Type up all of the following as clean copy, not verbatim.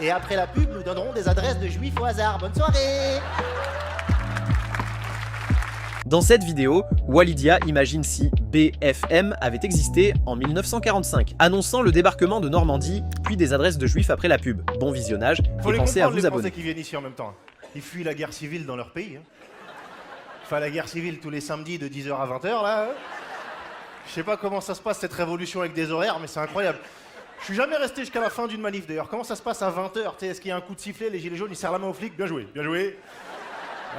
Et après la pub, nous donnerons des adresses de juifs au hasard. Bonne soirée. Dans cette vidéo, Walidia imagine si BFM avait existé en 1945, annonçant le débarquement de Normandie, puis des adresses de juifs après la pub. Bon visionnage, Faut et les pensez à comprendre, vous les abonner. Français qui viennent ici en même temps. Ils fuient la guerre civile dans leur pays. Enfin, la guerre civile tous les samedis de 10h à 20h, là. Je sais pas comment ça se passe, cette révolution avec des horaires, mais c'est incroyable. Je suis jamais resté jusqu'à la fin d'une manif, d'ailleurs. Comment ça se passe à 20h? Est-ce qu'il y a un coup de sifflet, les gilets jaunes, ils serrent la main aux flics? Bien joué, bien joué.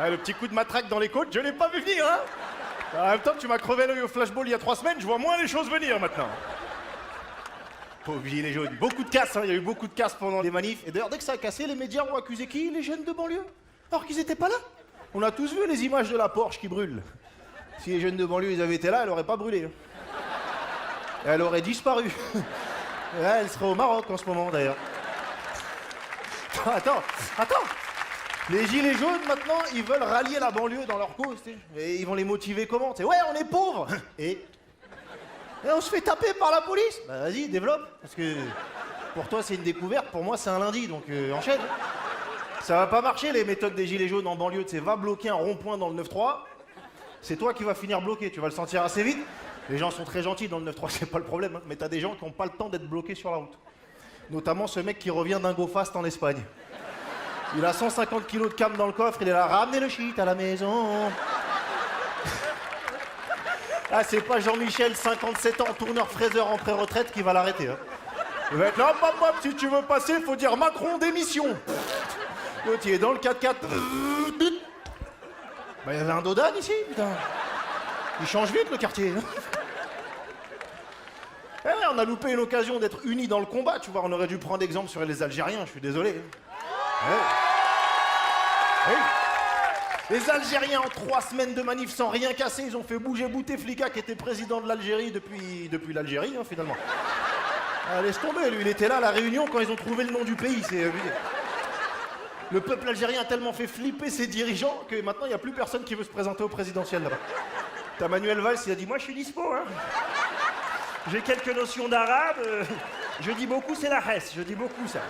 Ah, le petit coup de matraque dans les côtes, je l'ai pas vu venir, hein. En même temps, tu m'as crevé l'œil au flashball il y a 3 semaines, je vois moins les choses venir maintenant. Pauvre gilet jaune. Beaucoup de casse, hein. Il y a eu beaucoup de casse pendant les manifs. Et d'ailleurs, dès que ça a cassé, les médias ont accusé qui? Les jeunes de banlieue. Alors qu'ils étaient pas là. On a tous vu les images de la Porsche qui brûle. Si les jeunes de banlieue ils avaient été là, elle aurait pas brûlé. Elle aurait disparu. Là, elle serait au Maroc en ce moment d'ailleurs. Attends. Les gilets jaunes maintenant, ils veulent rallier la banlieue dans leur cause. Et ils vont les motiver comment? Ouais, on est pauvres. Et on se fait taper par la police. Bah vas-y, développe. Parce que pour toi c'est une découverte, pour moi c'est un lundi, donc enchaîne. Ça va pas marcher les méthodes des gilets jaunes en banlieue. Va bloquer un rond-point dans le 9-3. C'est toi qui vas finir bloqué, tu vas le sentir assez vite. Les gens sont très gentils dans le 9-3, c'est pas le problème. Hein. Mais t'as des gens qui n'ont pas le temps d'être bloqués sur la route. Notamment ce mec qui revient d'un Go Fast en Espagne. Il a 150 kilos de cam dans le coffre, il est là, ramenez le shit à la maison. Ah, c'est pas Jean-Michel, 57 ans, tourneur fraiseur en pré-retraite qui va l'arrêter. Hein. Il va être là, hop, si tu veux passer, faut dire Macron démission. L'autre, il est dans le 4x4. Bah, il y avait un Dodan ici, putain. Il change vite le quartier. Eh ouais, on a loupé une occasion d'être unis dans le combat, tu vois. On aurait dû prendre exemple sur les Algériens, je suis désolé. Ouais. Oui. Les Algériens, en 3 semaines de manif sans rien casser, ils ont fait bouger Bouteflika qui était président de l'Algérie depuis l'Algérie, hein, finalement. Ah, laisse tomber, lui, il était là à la Réunion quand ils ont trouvé le nom du pays. Le peuple algérien a tellement fait flipper ses dirigeants que maintenant il n'y a plus personne qui veut se présenter au présidentiel là-bas. T'as Manuel Valls, il a dit moi je suis dispo, hein. J'ai quelques notions d'arabe, je dis beaucoup c'est la Hesse, je dis beaucoup ça.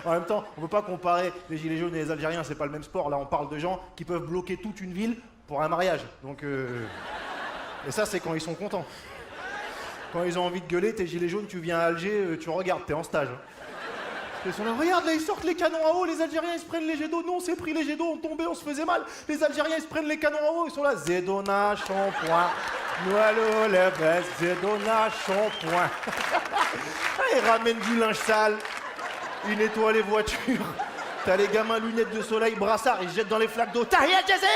En même temps, on ne peut pas comparer les gilets jaunes et les Algériens, c'est pas le même sport. Là, on parle de gens qui peuvent bloquer toute une ville pour un mariage. Donc, et ça, c'est quand ils sont contents. Quand ils ont envie de gueuler, tes gilets jaunes, tu viens à Alger, tu regardes, t'es en stage. Ils sont là, regarde, là, ils sortent les canons à eau, les Algériens, ils se prennent les jets d'eau. Non, on s'est pris les jets d'eau, on tombait, on se faisait mal. Les Algériens, ils se prennent les canons à eau, ils sont là, Zedona, shampoing. Nous allons les vestes, Zedona, shampoing. Ils ramènent du linge sale. Ils nettoient les voitures. T'as les gamins lunettes de soleil, brassard, ils se jettent dans les flaques d'eau. Tahia Jazir.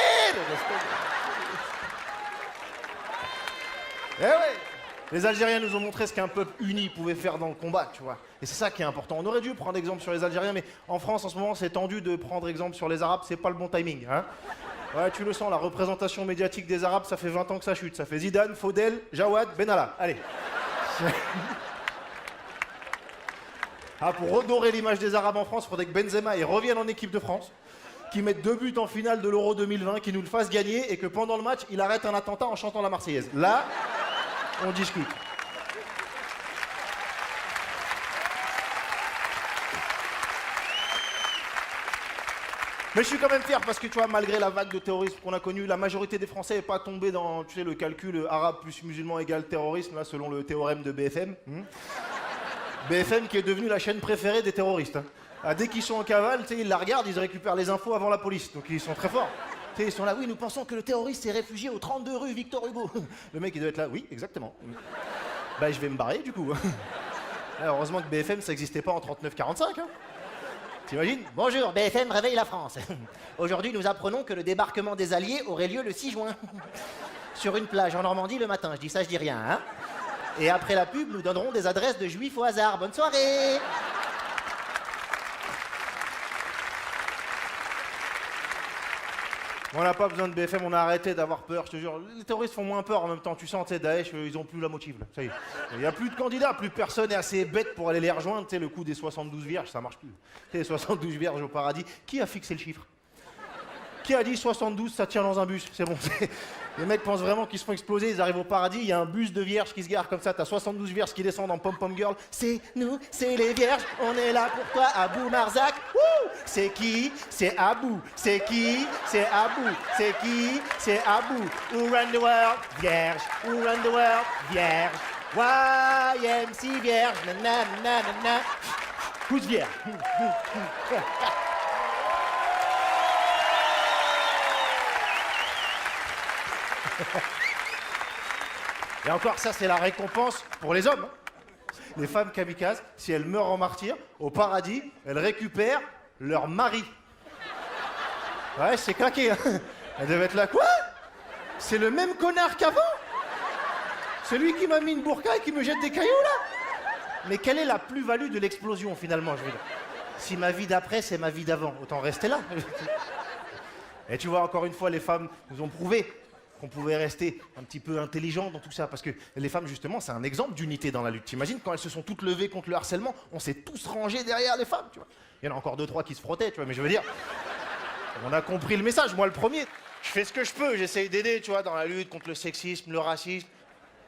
Eh ouais. Les Algériens nous ont montré ce qu'un peuple uni pouvait faire dans le combat, tu vois. Et c'est ça qui est important. On aurait dû prendre exemple sur les Algériens, mais en France, en ce moment, c'est tendu de prendre exemple sur les Arabes. C'est pas le bon timing, hein. Ouais, tu le sens, la représentation médiatique des Arabes, ça fait 20 ans que ça chute. Ça fait Zidane, Faudel, Jawad, Benalla. Allez. Ah, pour redorer l'image des Arabes en France, il faudrait que Benzema il revienne en équipe de France, qu'il mette 2 buts en finale de l'Euro 2020, qu'il nous le fasse gagner et que pendant le match, il arrête un attentat en chantant la Marseillaise. Là, on discute. Mais je suis quand même fier parce que tu vois, malgré la vague de terrorisme qu'on a connue, la majorité des Français n'est pas tombée dans, tu sais, le calcul arabe plus musulman égale terrorisme, là, selon le théorème de BFM. BFM qui est devenu la chaîne préférée des terroristes. Hein. Ah, dès qu'ils sont en cavale, ils la regardent, ils récupèrent les infos avant la police. Donc ils sont très forts. Ils sont là, oui, nous pensons que le terroriste s'est réfugié au 32 rue Victor Hugo. Le mec, il doit être là, oui, exactement. Bah, je vais me barrer, du coup. Heureusement que BFM, ça n'existait pas en 39-45. Hein. T'imagines? Bonjour, BFM réveille la France. Aujourd'hui, nous apprenons que le débarquement des Alliés aurait lieu le 6 juin. Sur une plage en Normandie le matin. Je dis ça, je dis rien, hein. Et après la pub, nous donnerons des adresses de juifs au hasard. Bonne soirée. On n'a pas besoin de BFM, on a arrêté d'avoir peur, je te jure. Les terroristes font moins peur en même temps, tu sens, tu sais, Daesh, ils ont plus la motive, là. Ça y est. Il n'y a plus de candidats, plus personne n'est assez bête pour aller les rejoindre, tu sais, le coup des 72 vierges, ça marche plus. Tu sais, les 72 vierges au paradis, qui a fixé le chiffre? Qui a dit 72, ça tient dans un bus? C'est bon. Les mecs pensent vraiment qu'ils se font exploser, ils arrivent au paradis, il y a un bus de vierges qui se gare comme ça, t'as 72 vierges qui descendent en pom-pom girl. C'est nous, c'est les vierges, on est là pour toi, Abou Marzac. Wouh! C'est qui? C'est Abou. C'est qui? C'est Abou. C'est qui? C'est Abou. Who run the world? Vierge. Who run the world? Vierge. YMC vierge. Nanana. Tous vierges. Et encore, ça, c'est la récompense pour les hommes. Les femmes kamikazes, si elles meurent en martyr, au paradis, elles récupèrent leur mari. Ouais, c'est claqué, hein. Elles devaient être là. Quoi? C'est le même connard qu'avant? C'est lui qui m'a mis une burqa et qui me jette des cailloux, là? Mais quelle est la plus-value de l'explosion, finalement, je veux dire? Si ma vie d'après, c'est ma vie d'avant, autant rester là. Et tu vois, encore une fois, les femmes nous ont prouvé qu'on pouvait rester un petit peu intelligent dans tout ça. Parce que les femmes, justement, c'est un exemple d'unité dans la lutte. T'imagines, quand elles se sont toutes levées contre le harcèlement, on s'est tous rangés derrière les femmes, tu vois. Il y en a encore 2-3 qui se frottaient, tu vois, mais je veux dire, on a compris le message, moi le premier. Je fais ce que je peux, j'essaye d'aider, tu vois, dans la lutte contre le sexisme, le racisme.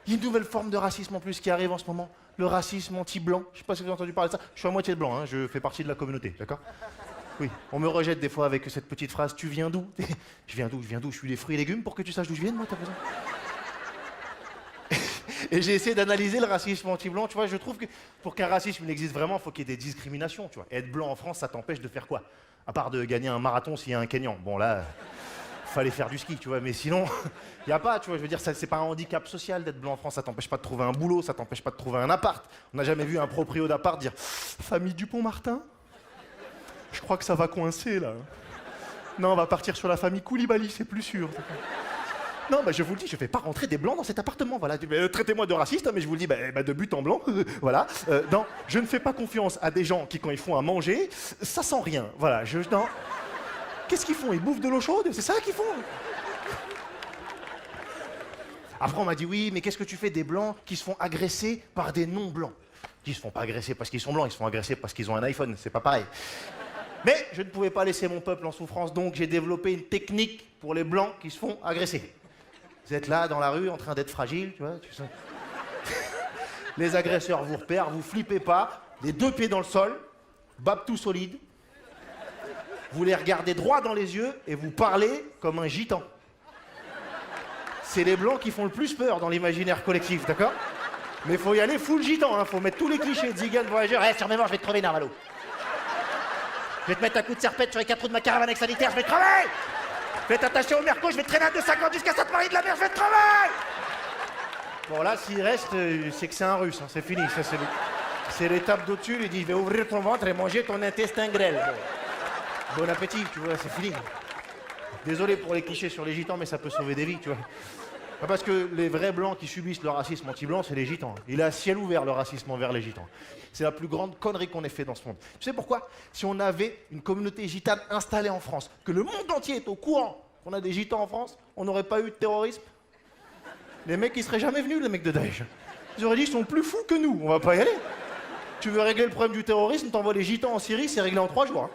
Il y a une nouvelle forme de racisme en plus qui arrive en ce moment, le racisme anti-blanc. Je sais pas si vous avez entendu parler de ça. Je suis à moitié de blanc, hein, je fais partie de la communauté, d'accord? Oui, on me rejette des fois avec cette petite phrase « Tu viens d'où ?» Je viens d'où? Je suis des fruits et légumes pour que tu saches d'où je viens, moi, t'as besoin. Et j'ai essayé d'analyser le racisme anti-blanc, tu vois, je trouve que pour qu'un racisme existe vraiment, il faut qu'il y ait des discriminations, tu vois. Et être blanc en France, ça t'empêche de faire quoi? À part de gagner un marathon s'il y a un Kenyan. Bon, là, fallait faire du ski, tu vois, mais sinon, il n'y a pas, tu vois, je veux dire, c'est pas un handicap social d'être blanc en France, ça t'empêche pas de trouver un boulot, ça t'empêche pas de trouver un appart. On n'a jamais vu un proprio d'appart dire « Famille Dupont-Martin ? Je crois que ça va coincer, là. Non, on va partir sur la famille Koulibaly, c'est plus sûr. » Non, bah, je vous le dis, je fais pas rentrer des blancs dans cet appartement, voilà. Traitez-moi de raciste, hein, mais je vous le dis, de but en blanc, voilà. Non, je ne fais pas confiance à des gens qui, quand ils font à manger, ça sent rien, voilà. Non. Qu'est-ce qu'ils font? Ils bouffent de l'eau chaude? C'est ça qu'ils font? Après, on m'a dit, oui, mais qu'est-ce que tu fais des blancs qui se font agresser par des non-blancs? Ils se font pas agresser parce qu'ils sont blancs, ils se font agresser parce qu'ils ont un iPhone, c'est pas pareil. Mais je ne pouvais pas laisser mon peuple en souffrance, donc j'ai développé une technique pour les blancs qui se font agresser. Vous êtes là, dans la rue, en train d'être fragile, tu vois, tu sais. Les agresseurs vous repèrent, vous flippez pas, les deux pieds dans le sol, bab tout solide. Vous les regardez droit dans les yeux et vous parlez comme un gitan. C'est les blancs qui font le plus peur dans l'imaginaire collectif, d'accord? Mais faut y aller full gitan, hein, faut mettre tous les clichés de Zigan voyageur. Eh, sur mes morts, je vais te crever, Narvalo. Je vais te mettre un coup de serpette sur les 4 roues de ma caravane avec sanitaire, je vais te crever! Je vais t'attacher au merco, je vais te traîner à 2,50 jusqu'à Sainte-Marie de la Mer, je vais te crever! Bon, là, s'il reste, c'est que c'est un russe, hein, c'est fini. Ça, c'est l'étape d'au-dessus, il dit, je vais ouvrir ton ventre et manger ton intestin grêle. Bon appétit, tu vois, c'est fini. Désolé pour les clichés sur les gitans, mais ça peut sauver des vies, tu vois. Parce que les vrais blancs qui subissent le racisme anti-blanc, c'est les gitans. Il est à ciel ouvert, le racisme envers les gitans. C'est la plus grande connerie qu'on ait fait dans ce monde. Tu sais pourquoi? Si on avait une communauté gitane installée en France, que le monde entier est au courant qu'on a des gitans en France, on n'aurait pas eu de terrorisme. Les mecs, ils seraient jamais venus, les mecs de Daesh. Ils auraient dit, ils sont plus fous que nous, on va pas y aller. Tu veux régler le problème du terrorisme, t'envoies les gitans en Syrie, c'est réglé en 3 jours. Hein.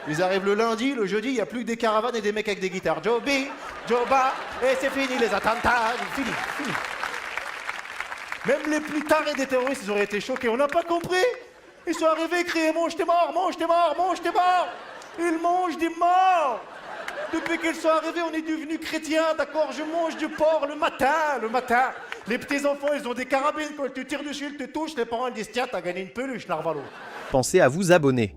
Ils arrivent le lundi, le jeudi, il n'y a plus que des caravanes et des mecs avec des guitares. Joby, Joba, et c'est fini les attentats, fini. Même les plus tarés des terroristes, ils auraient été choqués. On n'a pas compris. Ils sont arrivés, crier mange tes morts, mange tes morts, mange tes morts. Ils mangent des morts. Depuis qu'ils sont arrivés, on est devenus chrétiens, d'accord? Je mange du porc le matin. Les petits-enfants, ils ont des carabines. Quand ils te tirent dessus, ils te touchent. Les parents, ils disent tiens, t'as gagné une peluche, Narvalo. Pensez à vous abonner.